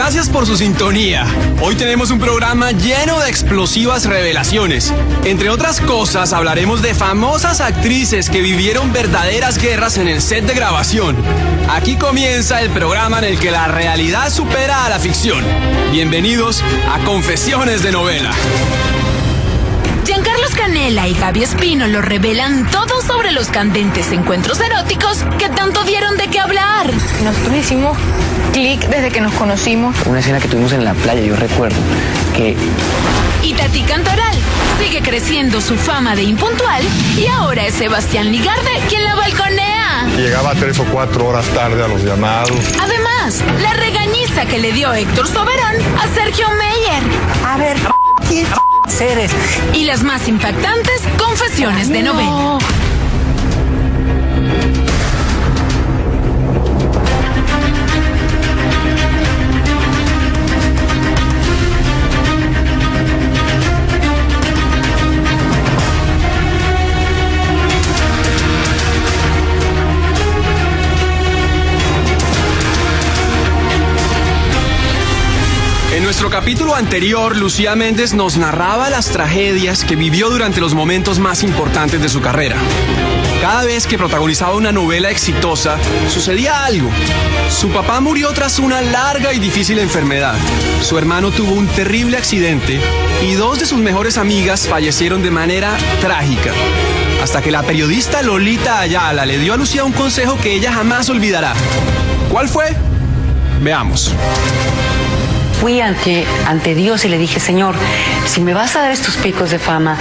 Gracias por su sintonía. Hoy tenemos un programa lleno de explosivas revelaciones. Entre otras cosas, hablaremos de famosas actrices que vivieron verdaderas guerras en el set de grabación. Aquí comienza el programa en el que la realidad supera a la ficción. Bienvenidos a Confesiones de Novela. Giancarlos Canella y Gaby Espino lo revelan todo sobre los candentes encuentros eróticos que tanto dieron de qué hablar. Nosotros hicimos clic desde que nos conocimos. Una escena que tuvimos en la playa, yo recuerdo que... Y Tati Cantoral sigue creciendo su fama de impuntual y ahora es Sebastián Ligarde quien la balconea. Llegaba 3 o 4 horas tarde a los llamados. Además, la regañiza que le dio Héctor Soberón a Sergio Meyer. A ver, ¿quién eres? Y las más impactantes confesiones de novela. En nuestro capítulo anterior, Lucía Méndez nos narraba las tragedias que vivió durante los momentos más importantes de su carrera. Cada vez que protagonizaba una novela exitosa, sucedía algo. Su papá murió tras una larga y difícil enfermedad. Su hermano tuvo un terrible accidente y 2 de sus mejores amigas fallecieron de manera trágica. Hasta que la periodista Lolita Ayala le dio a Lucía un consejo que ella jamás olvidará. ¿Cuál fue? Veamos. Fui ante Dios y le dije, Señor, si me vas a dar estos picos de fama,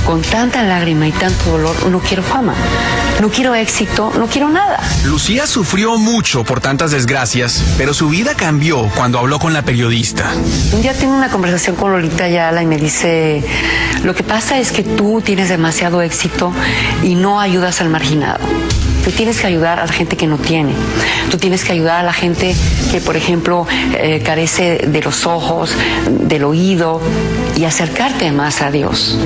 con tanta lágrima y tanto dolor, no quiero fama, no quiero éxito, no quiero nada. Lucía sufrió mucho por tantas desgracias, pero su vida cambió cuando habló con la periodista. Un día tengo una conversación con Lolita Ayala y me dice, lo que pasa es que tú tienes demasiado éxito y no ayudas al marginado. Tú tienes que ayudar a la gente que no tiene. Tú tienes que ayudar a la gente que, por ejemplo, carece de los ojos, del oído, y acercarte más a Dios.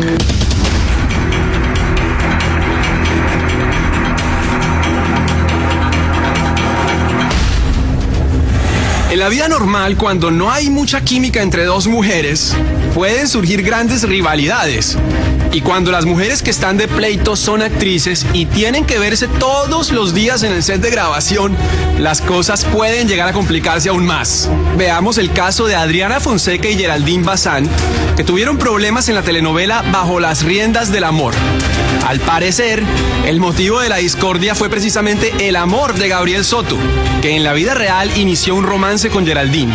En la vida normal, cuando no hay mucha química entre 2 mujeres, pueden surgir grandes rivalidades. Y cuando las mujeres que están de pleito son actrices y tienen que verse todos los días en el set de grabación, las cosas pueden llegar a complicarse aún más. Veamos el caso de Adriana Fonseca y Geraldine Bazán, que tuvieron problemas en la telenovela Bajo las riendas del amor. Al parecer, el motivo de la discordia fue precisamente el amor de Gabriel Soto, que en la vida real inició un romance con Geraldine.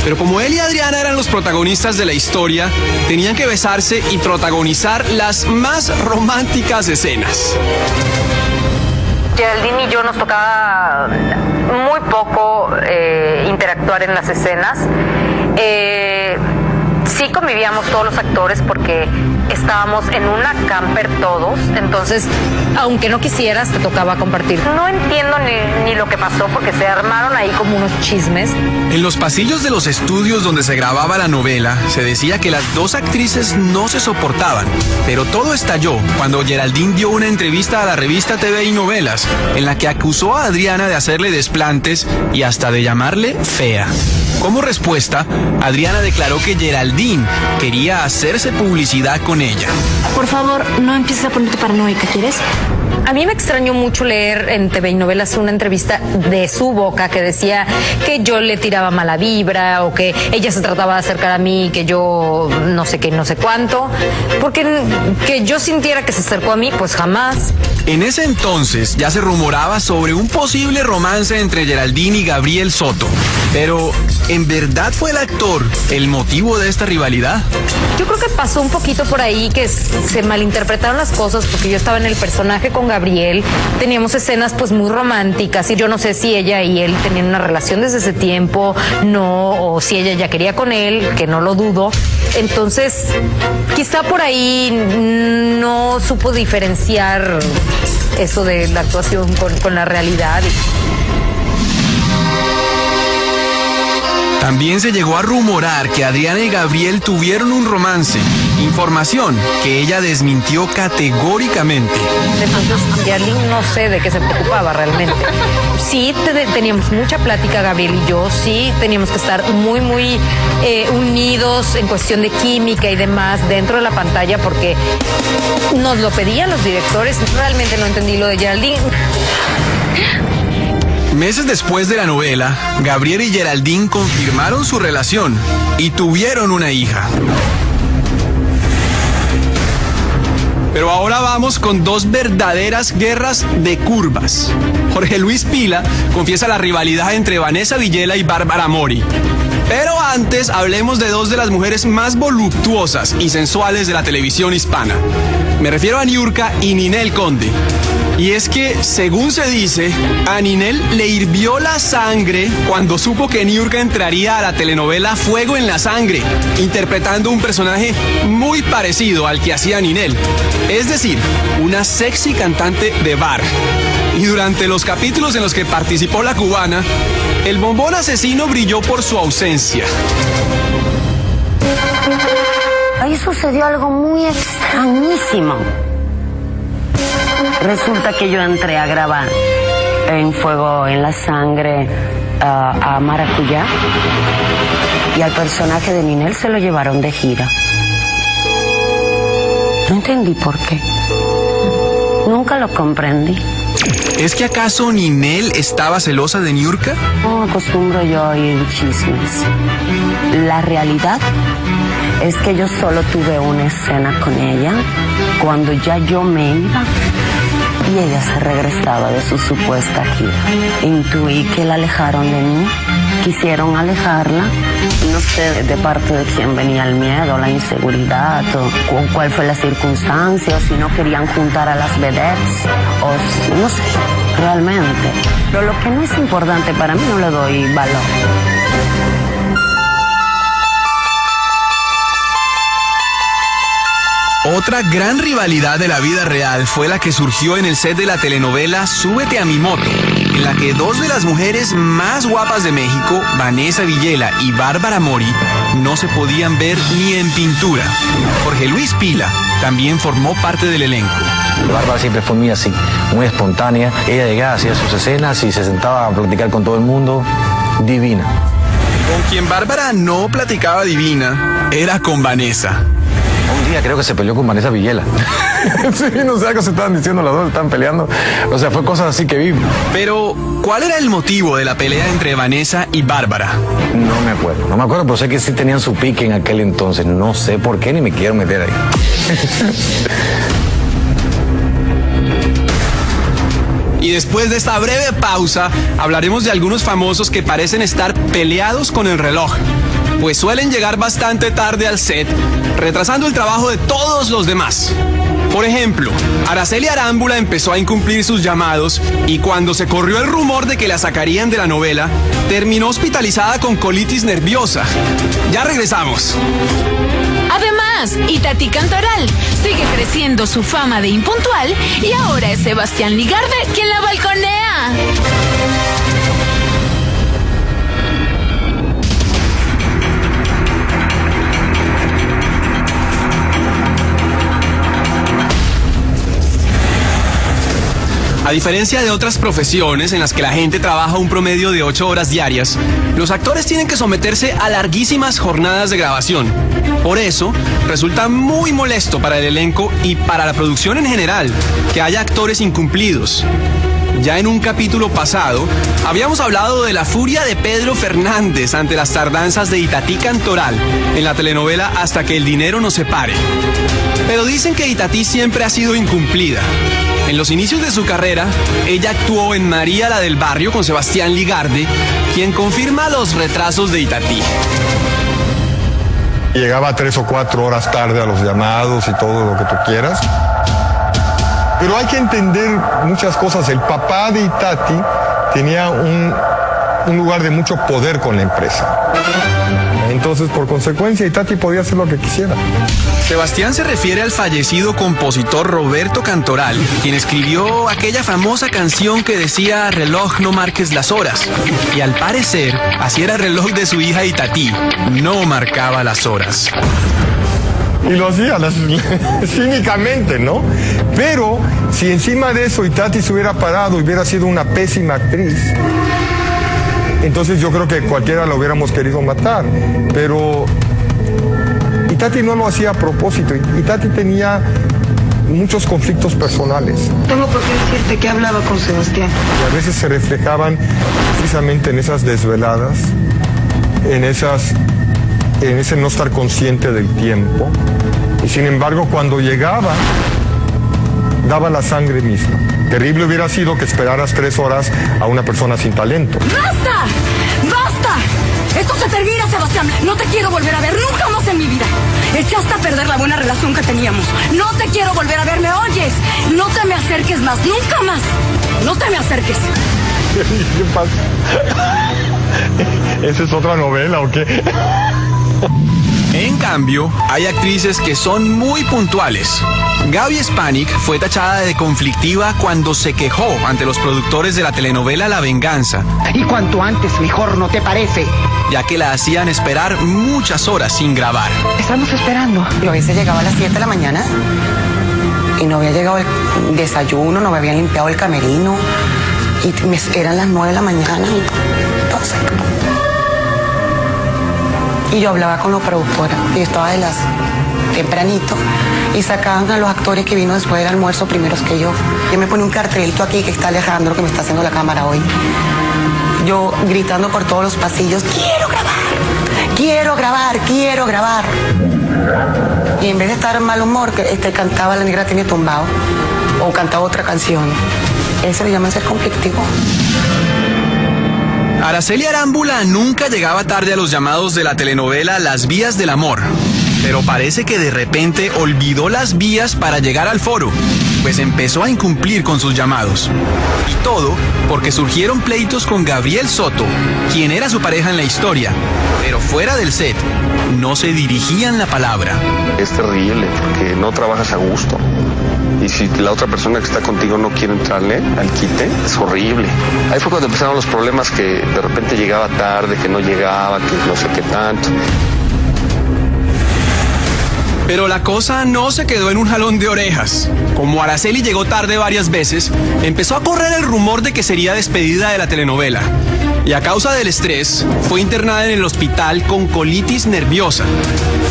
Pero como él y Adriana eran los protagonistas de la historia, tenían que besarse y protagonizar las más románticas escenas. Geraldine y yo nos tocaba muy poco interactuar en las escenas. Sí convivíamos todos los actores porque estábamos en una camper todos, entonces, aunque no quisieras, te tocaba compartir. No entiendo ni lo que pasó porque se armaron ahí como unos chismes. En los pasillos de los estudios donde se grababa la novela, se decía que las 2 actrices no se soportaban, pero todo estalló cuando Geraldine dio una entrevista a la revista TV y Novelas, en la que acusó a Adriana de hacerle desplantes y hasta de llamarle fea. Como respuesta, Adriana declaró que Geraldine quería hacerse publicidad con ella. Por favor, no empieces a ponerte paranoica, ¿quieres? A mí me extrañó mucho leer en TV y Novelas una entrevista de su boca que decía que yo le tiraba mala vibra o que ella se trataba de acercar a mí, que yo no sé qué, no sé cuánto. Porque que yo sintiera que se acercó a mí, pues jamás. En ese entonces ya se rumoraba sobre un posible romance entre Geraldine y Gabriel Soto. Pero, ¿en verdad fue el actor el motivo de esta rivalidad? Yo creo que pasó un poquito por ahí que se malinterpretaron las cosas porque yo estaba en el personaje con Gabriel, teníamos escenas pues muy románticas y yo no sé si ella y él tenían una relación desde ese tiempo, no, o si ella ya quería con él, que no lo dudo. Entonces, quizá por ahí no supo diferenciar eso de la actuación con la realidad. También se llegó a rumorar que Adriana y Gabriel tuvieron un romance Información que ella desmintió categóricamente. Entonces, Geraldine no sé de qué se preocupaba realmente. Sí, teníamos mucha plática, Gabriel y yo, sí, teníamos que estar muy unidos en cuestión de química y demás dentro de la pantalla porque nos lo pedían los directores. Realmente no entendí lo de Geraldine. Meses después de la novela, Gabriel y Geraldine confirmaron su relación y tuvieron una hija. Pero ahora vamos con dos verdaderas guerras de curvas. Jorge Luis Pila confiesa la rivalidad entre Vanessa Villela y Bárbara Mori. Pero antes hablemos de dos de las mujeres más voluptuosas y sensuales de la televisión hispana. Me refiero a Niurka y Ninel Conde. Y es que, según se dice, a Ninel le hirvió la sangre cuando supo que Niurka entraría a la telenovela Fuego en la Sangre, interpretando un personaje muy parecido al que hacía Ninel. Es decir, una sexy cantante de bar. Y durante los capítulos en los que participó la cubana, el bombón asesino brilló por su ausencia. Ahí sucedió algo muy extrañísimo. Resulta que yo entré a grabar en Fuego en la Sangre a Maracuyá y al personaje de Ninel se lo llevaron de gira. No entendí por qué. Nunca lo comprendí. ¿Es que acaso Ninel estaba celosa de Niurka? No acostumbro yo a oír chismes. La realidad es que yo solo tuve una escena con ella cuando ya yo me iba y ella se regresaba de su supuesta gira. Intuí que la alejaron de mí, quisieron alejarla. No sé de parte de quién venía el miedo, la inseguridad, o cuál fue la circunstancia, o si no querían juntar a las vedettes, o no sé, realmente. Pero lo que no es importante para mí no le doy valor. Otra gran rivalidad de la vida real fue la que surgió en el set de la telenovela Súbete a mi moto, en la que dos de las mujeres más guapas de México, Vanessa Villela y Bárbara Mori, no se podían ver ni en pintura. Jorge Luis Pila también formó parte del elenco. Bárbara siempre fue muy así, muy espontánea. Ella llegaba, hacía sus escenas y se sentaba a platicar con todo el mundo. Divina. Con quien Bárbara no platicaba divina era con Vanessa. Un día creo que se peleó con Vanessa Villela. Sí, no sé qué se estaban diciendo, las dos estaban peleando. O sea, fue cosas así que vi. Pero, ¿cuál era el motivo de la pelea entre Vanessa y Bárbara? No me acuerdo, pero sé que sí tenían su pique en aquel entonces. No sé por qué ni me quiero meter ahí. Y después de esta breve pausa, hablaremos de algunos famosos que parecen estar peleados con el reloj, pues suelen llegar bastante tarde al set, retrasando el trabajo de todos los demás. Por ejemplo, Araceli Arámbula empezó a incumplir sus llamados y cuando se corrió el rumor de que la sacarían de la novela, terminó hospitalizada con colitis nerviosa. Ya regresamos. Además, Itatí Cantoral sigue creciendo su fama de impuntual y ahora es Sebastián Ligarde quien la balconea. A diferencia de otras profesiones en las que la gente trabaja un promedio de 8 horas diarias, los actores tienen que someterse a larguísimas jornadas de grabación. Por eso, resulta muy molesto para el elenco y para la producción en general que haya actores incumplidos. Ya en un capítulo pasado, habíamos hablado de la furia de Pedro Fernández ante las tardanzas de Itatí Cantoral en la telenovela Hasta que el dinero nos separe. Pero dicen que Itatí siempre ha sido incumplida. En los inicios de su carrera, ella actuó en María la del Barrio con Sebastián Ligarde, quien confirma los retrasos de Itatí. Llegaba 3 o 4 horas tarde a los llamados y todo lo que tú quieras. Pero hay que entender muchas cosas. El papá de Itatí tenía un lugar de mucho poder con la empresa. Entonces, por consecuencia, Itatí podía hacer lo que quisiera. Sebastián se refiere al fallecido compositor Roberto Cantoral, quien escribió aquella famosa canción que decía reloj no marques las horas. Y al parecer, así era el reloj de su hija Itatí, no marcaba las horas. Y lo hacía cínicamente, ¿no? Pero si encima de eso Itati se hubiera parado y hubiera sido una pésima actriz, entonces yo creo que cualquiera lo hubiéramos querido matar. Pero Itati no lo hacía a propósito. Itati tenía muchos conflictos personales. Tengo por qué decirte que hablaba con Sebastián. Y a veces se reflejaban precisamente en esas desveladas, en ese no estar consciente del tiempo. Y sin embargo, cuando llegaba, daba la sangre misma. Terrible hubiera sido que esperaras 3 horas a una persona sin talento. ¡Basta! ¡Basta! Esto se termina, Sebastián. No te quiero volver a ver nunca más en mi vida. Echaste a perder la buena relación que teníamos. No te quiero volver a ver, ¿me oyes? No te me acerques más, nunca más. No te me acerques. ¿Qué pasa? ¿Esa es otra novela o qué? En cambio, hay actrices que son muy puntuales. Gaby Spanik fue tachada de conflictiva cuando se quejó ante los productores de la telenovela La Venganza. Y cuanto antes, mejor, ¿no te parece? Ya que la hacían esperar muchas horas sin grabar. Estamos esperando. Yo a veces llegaba a las 7 de la mañana y no había llegado el desayuno, no me habían limpiado el camerino. Y eran las 9 de la mañana y todo seco. Y yo hablaba con los productores y estaba de las tempranito y sacaban a los actores que vino después del almuerzo primeros que yo. Yo me ponía un cartelito aquí que está Alejandro, que me está haciendo la cámara hoy. Yo gritando por todos los pasillos, quiero grabar, quiero grabar, quiero grabar. Y en vez de estar en mal humor, cantaba La Negra Tiene Tumbado o cantaba otra canción. Eso le llaman ser conflictivo. Araceli Arámbula nunca llegaba tarde a los llamados de la telenovela Las Vías del Amor, pero parece que de repente olvidó las vías para llegar al foro, pues empezó a incumplir con sus llamados. Y todo porque surgieron pleitos con Gabriel Soto, quien era su pareja en la historia, pero fuera del set no se dirigían la palabra. Es terrible porque no trabajas a gusto. Y si la otra persona que está contigo no quiere entrarle al quite, es horrible. Ahí fue cuando empezaron los problemas, que de repente llegaba tarde, que no llegaba, que no sé qué tanto. Pero la cosa no se quedó en un jalón de orejas. Como Araceli llegó tarde varias veces, empezó a correr el rumor de que sería despedida de la telenovela. Y a causa del estrés, fue internada en el hospital con colitis nerviosa.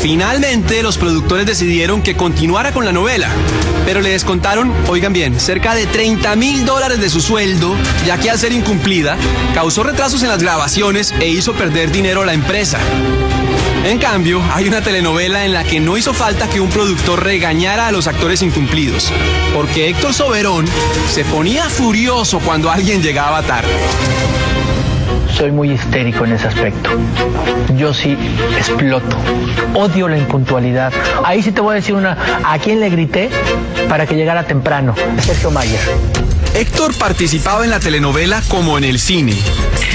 Finalmente, los productores decidieron que continuara con la novela, pero le descontaron, oigan bien, cerca de $30,000 de su sueldo, ya que al ser incumplida, causó retrasos en las grabaciones e hizo perder dinero a la empresa. En cambio, hay una telenovela en la que no hizo falta que un productor regañara a los actores incumplidos, porque Héctor Soberón se ponía furioso cuando alguien llegaba tarde. Soy muy histérico en ese aspecto. Yo sí exploto. Odio la impuntualidad. Ahí sí te voy a decir ¿a quién le grité para que llegara temprano? Sergio Mayer. Héctor participaba en la telenovela como en el cine.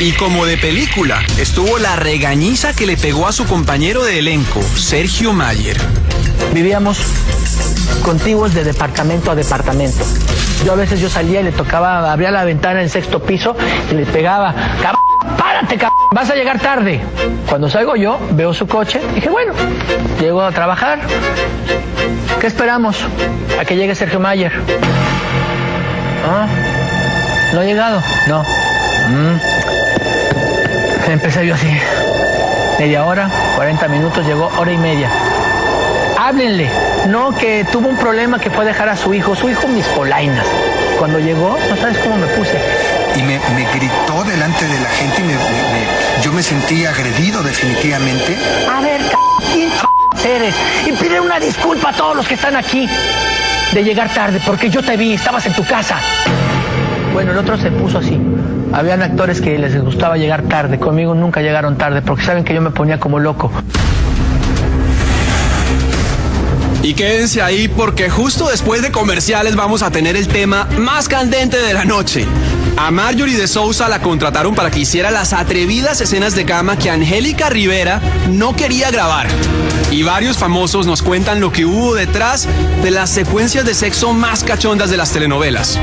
Y como de película, estuvo la regañiza que le pegó a su compañero de elenco, Sergio Mayer. Vivíamos contiguos de departamento a departamento. Yo a veces salía y le tocaba, abría la ventana en 6º piso y le pegaba, cabrón, párate, cabrón, vas a llegar tarde. Cuando salgo yo, veo su coche, dije, bueno, llego a trabajar. ¿Qué esperamos? A que llegue Sergio Mayer. ¿Ah? ¿No ha llegado? No. Empecé yo así, media hora, 40 minutos, llegó hora y media. Háblenle, no, que tuvo un problema que fue dejar a su hijo mis polainas. Cuando llegó, no sabes cómo me puse. Y me gritó delante de la gente y yo me sentí agredido definitivamente. A ver, ¿quién eres? Y pide una disculpa a todos los que están aquí de llegar tarde, porque yo te vi, estabas en tu casa. Bueno, el otro se puso así. Habían actores que les gustaba llegar tarde, conmigo nunca llegaron tarde, porque saben que yo me ponía como loco. Y quédense ahí porque justo después de comerciales vamos a tener el tema más candente de la noche. A Marjorie de Sousa la contrataron para que hiciera las atrevidas escenas de cama que Angélica Rivera no quería grabar. Y varios famosos nos cuentan lo que hubo detrás de las secuencias de sexo más cachondas de las telenovelas.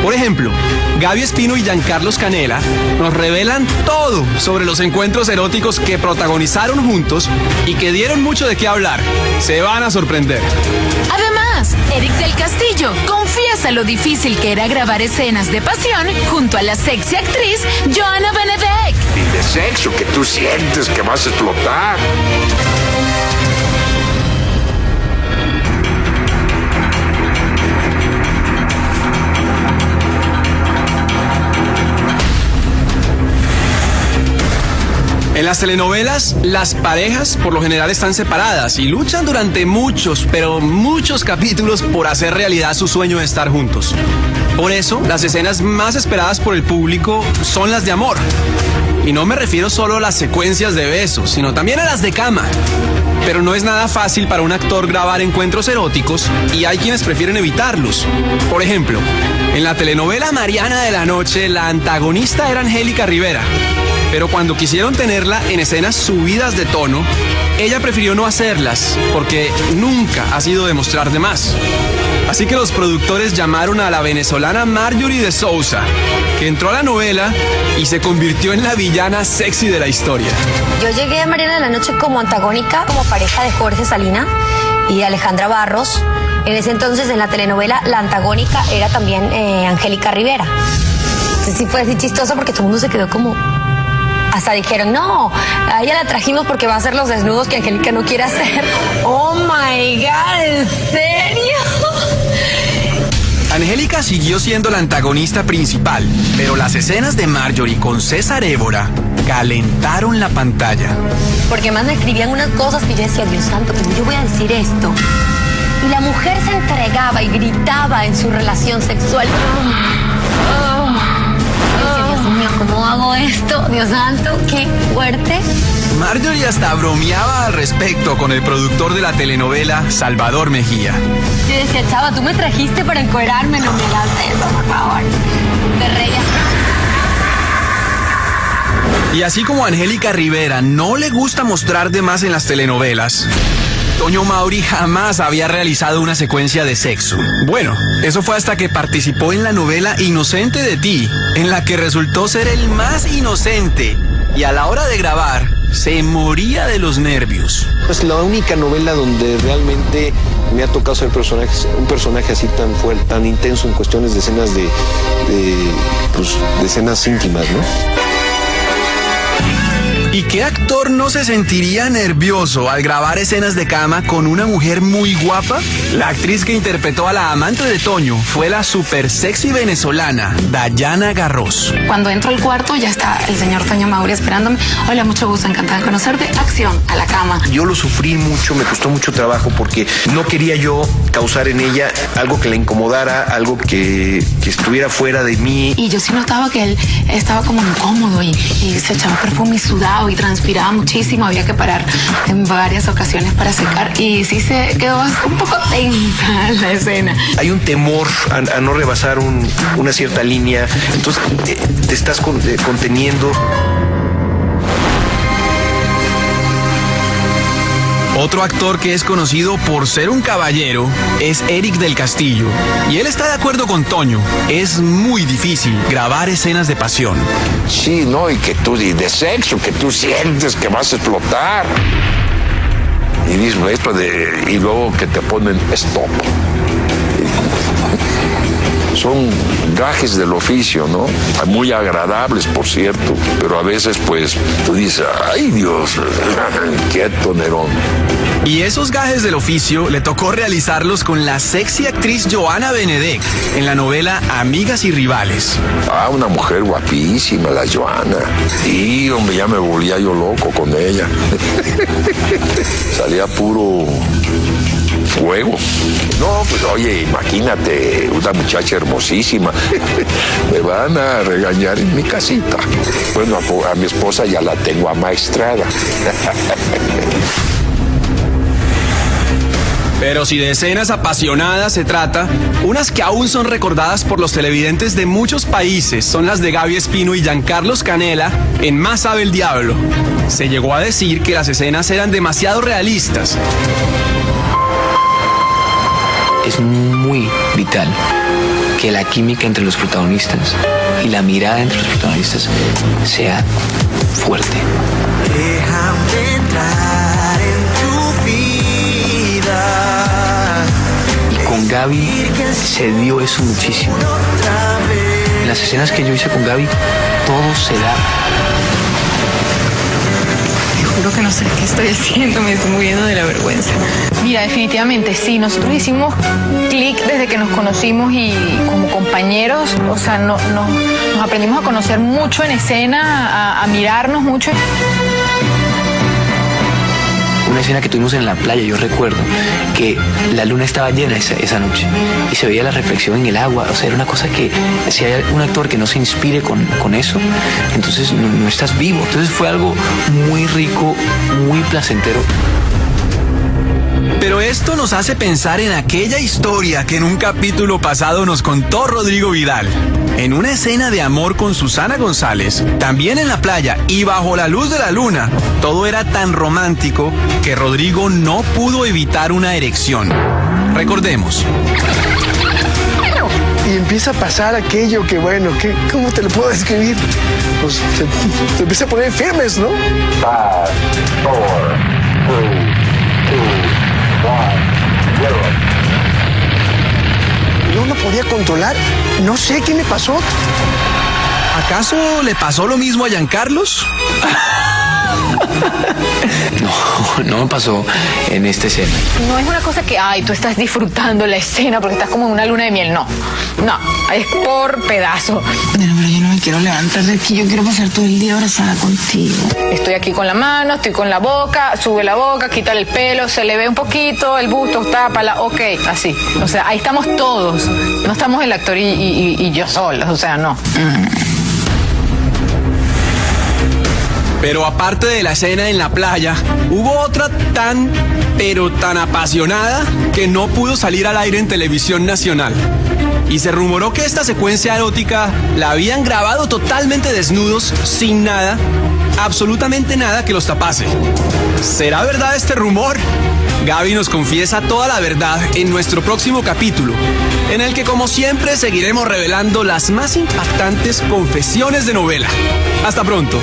Por ejemplo, Gaby Espino y Giancarlos Canela nos revelan todo sobre los encuentros eróticos que protagonizaron juntos y que dieron mucho de qué hablar. Se van a sorprender. Además, Eric del Castillo confiesa lo difícil que era grabar escenas de pasión junto a la sexy actriz Joana Benedek. Y de sexo que tú sientes que vas a explotar. En las telenovelas, las parejas por lo general están separadas y luchan durante muchos, pero muchos capítulos por hacer realidad su sueño de estar juntos. Por eso, las escenas más esperadas por el público son las de amor. Y no me refiero solo a las secuencias de besos, sino también a las de cama. Pero no es nada fácil para un actor grabar encuentros eróticos y hay quienes prefieren evitarlos. Por ejemplo, en la telenovela Mariana de la Noche, la antagonista era Angélica Rivera. Pero cuando quisieron tenerla en escenas subidas de tono, ella prefirió no hacerlas, porque nunca ha sido de mostrar de más. Así que los productores llamaron a la venezolana Marjorie de Sousa, que entró a la novela y se convirtió en la villana sexy de la historia. Yo llegué a Mariana de la Noche como antagónica, como pareja de Jorge Salina y de Alejandra Barros. En ese entonces, en la telenovela, la antagónica era también Angélica Rivera. Entonces sí fue así chistoso porque todo el mundo se quedó como... Hasta dijeron, no, a ella la trajimos porque va a hacer los desnudos que Angélica no quiere hacer. Oh my God, ¿en serio? Angélica siguió siendo la antagonista principal, pero las escenas de Marjorie con César Évora calentaron la pantalla. Porque más me escribían unas cosas que yo decía, Dios santo, ¿cómo yo voy a decir esto? Y la mujer se entregaba y gritaba en su relación sexual. Dios mío, ¿cómo hago esto? Dios santo, qué fuerte. Marjorie hasta bromeaba al respecto con el productor de la telenovela, Salvador Mejía. Yo decía, chava, tú me trajiste para encuerarme, no me hagas eso, por favor. Te reía. Y así como a Angélica Rivera no le gusta mostrar de más en las telenovelas, Toño Mauri jamás había realizado una secuencia de sexo. Bueno, eso fue hasta que participó en la novela Inocente de ti, en la que resultó ser el más inocente. Y a la hora de grabar, se moría de los nervios. Es la única novela donde realmente me ha tocado ser un personaje así tan fuerte, tan intenso en cuestiones de escenas de escenas íntimas, ¿no? ¿Y qué actor no se sentiría nervioso al grabar escenas de cama con una mujer muy guapa? La actriz que interpretó a la amante de Toño fue la super sexy venezolana, Dayana Garros. Cuando entro al cuarto ya está el señor Toño Mauri esperándome. Hola, mucho gusto, encantada de conocerte. Acción, a la cama. Yo lo sufrí mucho, me costó mucho trabajo porque no quería yo causar en ella algo que la incomodara, algo que estuviera fuera de mí. Y yo sí notaba que él estaba como incómodo y se echaba perfume y sudaba y transpiraba muchísimo, había que parar en varias ocasiones para secar y sí se quedó un poco tensa la escena. Hay un temor a no rebasar una cierta línea, entonces te estás conteniendo. Otro actor que es conocido por ser un caballero es Eric del Castillo. Y él está de acuerdo con Toño. Es muy difícil grabar escenas de pasión. Sí, ¿no? Y de sexo, que tú sientes que vas a explotar. Y dices esto y luego que te ponen stop. Son gajes del oficio, ¿no? Muy agradables, por cierto, pero a veces, pues, tú dices, ¡ay, Dios! ¡Quieto, Nerón! Y esos gajes del oficio le tocó realizarlos con la sexy actriz Joana Benedek en la novela Amigas y Rivales. Ah, una mujer guapísima, la Joana. Sí, hombre, ya me volvía yo loco con ella. Salía puro fuego. No, pues oye, imagínate, una muchacha hermosísima. Me van a regañar en mi casita. Bueno, a mi esposa ya la tengo amaestrada. Pero si de escenas apasionadas se trata, unas que aún son recordadas por los televidentes de muchos países son las de Gaby Espino y Giancarlos Canella en Más sabe el diablo. Se llegó a decir que las escenas eran demasiado realistas. Es muy vital que la química entre los protagonistas y la mirada entre los protagonistas sea fuerte. Déjame entrar en tu vida. Y con Gaby se dio eso muchísimo. En las escenas que yo hice con Gaby, todo se da. Juro que no sé qué estoy haciendo, me estoy muriendo de la vergüenza. Mira, definitivamente sí, nosotros hicimos clic desde que nos conocimos y como compañeros, o sea, nos aprendimos a conocer mucho en escena, a mirarnos mucho. Una escena que tuvimos en la playa, yo recuerdo que la luna estaba llena esa noche y se veía la reflexión en el agua. O sea, era una cosa que si hay un actor que no se inspire con eso, entonces no estás vivo. Entonces fue algo muy rico, muy placentero. Pero esto nos hace pensar en aquella historia que en un capítulo pasado nos contó Rodrigo Vidal. En una escena de amor con Susana González, también en la playa y bajo la luz de la luna, todo era tan romántico que Rodrigo no pudo evitar una erección. Recordemos. Y empieza a pasar aquello que, bueno, ¿cómo te lo puedo describir? Pues te empieza a poner firmes, ¿no? 5, 4, 3, 2, 1, 0. No lo podía controlar. No sé qué me pasó. ¿Acaso le pasó lo mismo a Giancarlos? No me pasó en esta escena. No es una cosa que, tú estás disfrutando la escena porque estás como en una luna de miel, no, es por pedazo. Pero yo no me quiero levantar de aquí, yo quiero pasar todo el día abrazada contigo. Estoy aquí con la mano, estoy con la boca, sube la boca, quítale el pelo, se le ve un poquito, el busto, tápala, ok, así. O sea, ahí estamos todos, no estamos el actor y yo solos, o sea, no. Pero aparte de la escena en la playa, hubo otra tan apasionada que no pudo salir al aire en televisión nacional. Y se rumoró que esta secuencia erótica la habían grabado totalmente desnudos, sin nada, absolutamente nada que los tapase. ¿Será verdad este rumor? Gaby nos confiesa toda la verdad en nuestro próximo capítulo, en el que como siempre seguiremos revelando las más impactantes confesiones de novela. Hasta pronto.